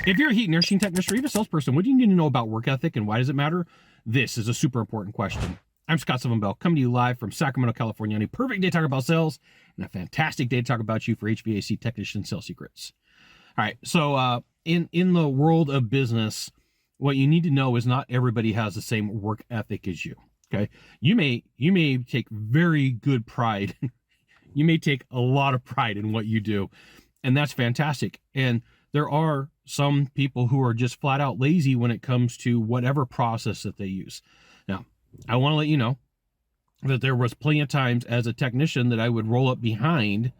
If you're a heat and air machine technician or even a salesperson, what do you need to know about work ethic and why does it matter? This is a super important question. I'm Scott Sylvan Bell, coming to you live from Sacramento, California, on a perfect day to talk about sales and a fantastic day to talk about you for HVAC technician sales secrets. All right, so in the world of business, what you need to know is not everybody has the same work ethic as you. Okay, you may take very good pride. You may take a lot of pride in what you do, and that's fantastic. And there are some people who are just flat out lazy when it comes to whatever process that they use. Now, I want to let you know that there was plenty of times as a technician that I would roll up behind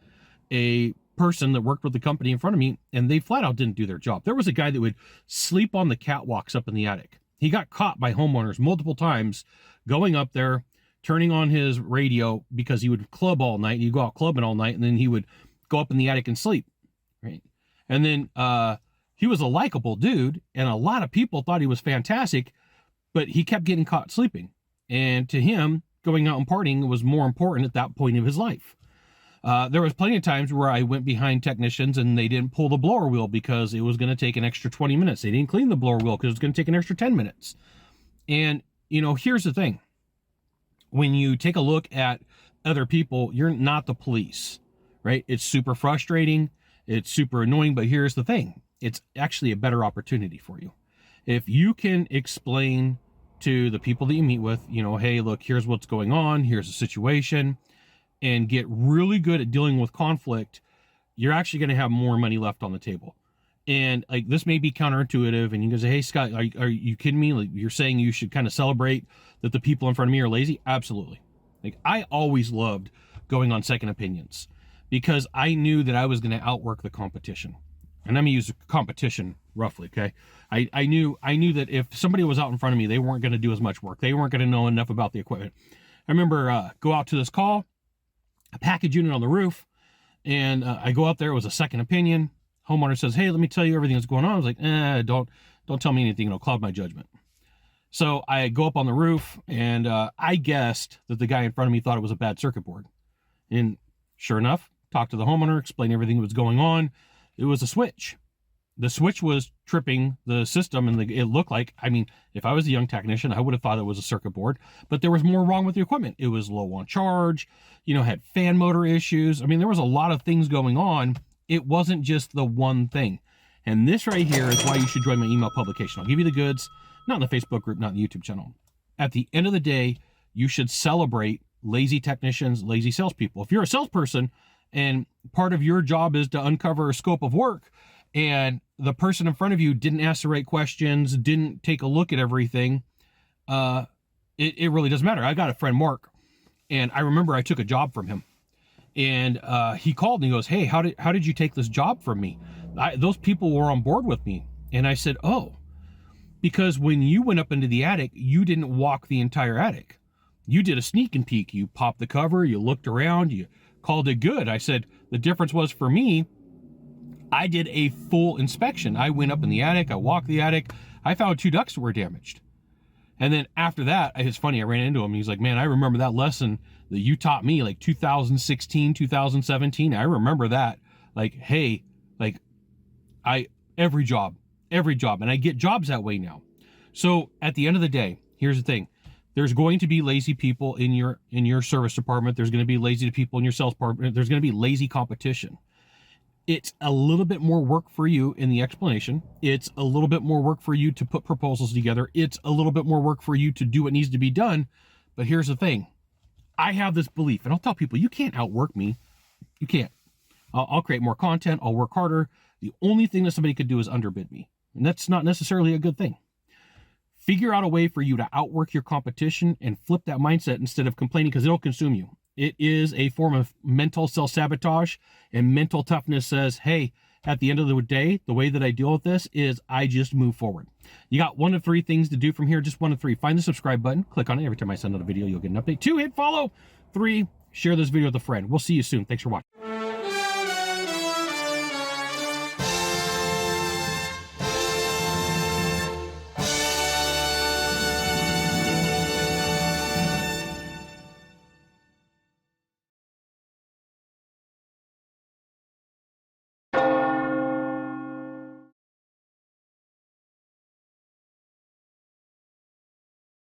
a person that worked with the company in front of me, and they flat out didn't do their job. There was a guy that would sleep on the catwalks up in the attic. He got caught by homeowners multiple times going up there, turning on his radio because he would club all night. He'd go out clubbing all night, and then he would go up in the attic and sleep, right? And then he was a likable dude, and a lot of people thought he was fantastic, but he kept getting caught sleeping. And to him, going out and partying was more important at that point of his life. There was plenty of times where I went behind technicians and they didn't pull the blower wheel because it was going to take an extra 20 minutes. They didn't clean the blower wheel because it was going to take an extra 10 minutes. And, you know, here's the thing. When you take a look at other people, you're not the police, right? It's super frustrating. It's super annoying, but here's the thing. It's actually a better opportunity for you. If you can explain to the people that you meet with, you know, hey, look, here's what's going on. Here's the situation. And get really good at dealing with conflict, you're actually going to have more money left on the table. And like, this may be counterintuitive, and you can say, hey, Scott, are you kidding me? Like, you're saying you should kind of celebrate that the people in front of me are lazy? Absolutely. Like, I always loved going on second opinions because I knew that I was going to outwork the competition. And I'm going to use competition roughly, okay? I knew that if somebody was out in front of me, they weren't going to do as much work. They weren't going to know enough about the equipment. I remember go out to this call, a package unit on the roof, and I go out there. It was a second opinion. Homeowner says, hey, let me tell you everything that's going on. I was like, don't tell me anything. It'll cloud my judgment. So I go up on the roof, and I guessed that the guy in front of me thought it was a bad circuit board. And sure enough, talked to the homeowner, explained everything that was going on. It was a switch. The switch was tripping the system, and it looked like, I mean, if I was a young technician, I would have thought it was a circuit board, but there was more wrong with the equipment. It was low on charge, you know, had fan motor issues. I mean, there was a lot of things going on. It wasn't just the one thing. And this right here is why you should join my email publication. I'll give you the goods, not in the Facebook group, not in the YouTube channel. At the end of the day, you should celebrate lazy technicians, lazy salespeople. If you're a salesperson and part of your job is to uncover a scope of work, and the person in front of you didn't ask the right questions, didn't take a look at everything, it really doesn't matter. I got a friend, Mark, and I remember I took a job from him. And he called and he goes, hey, how did you take this job from me? Those people were on board with me. And I said, oh, because when you went up into the attic, you didn't walk the entire attic. You did a sneak and peek. You popped the cover, you looked around, you called it good. I said, the difference was for me, I did a full inspection. I went up in the attic, I walked the attic, I found 2 ducts that were damaged. And then after that, it's funny, I ran into him. He's like, man, I remember that lesson that you taught me, like 2016, 2017. I remember that. Like, hey, like every job, and I get jobs that way now. So at the end of the day, here's the thing. There's going to be lazy people in your service department. There's going to be lazy people in your sales department. There's going to be lazy competition. It's a little bit more work for you in the explanation. It's a little bit more work for you to put proposals together. It's a little bit more work for you to do what needs to be done. But here's the thing. I have this belief, and I'll tell people, you can't outwork me. You can't. I'll create more content. I'll work harder. The only thing that somebody could do is underbid me. And that's not necessarily a good thing. Figure out a way for you to outwork your competition and flip that mindset instead of complaining, because it'll consume you. It is a form of mental self-sabotage, and mental toughness says, hey, at the end of the day, the way that I deal with this is I just move forward. You got 1 of 3 things to do from here, just 1 of 3. Find the subscribe button, click on it. Every time I send out a video, you'll get an update. 2, hit follow. 3, share this video with a friend. We'll see you soon. Thanks for watching.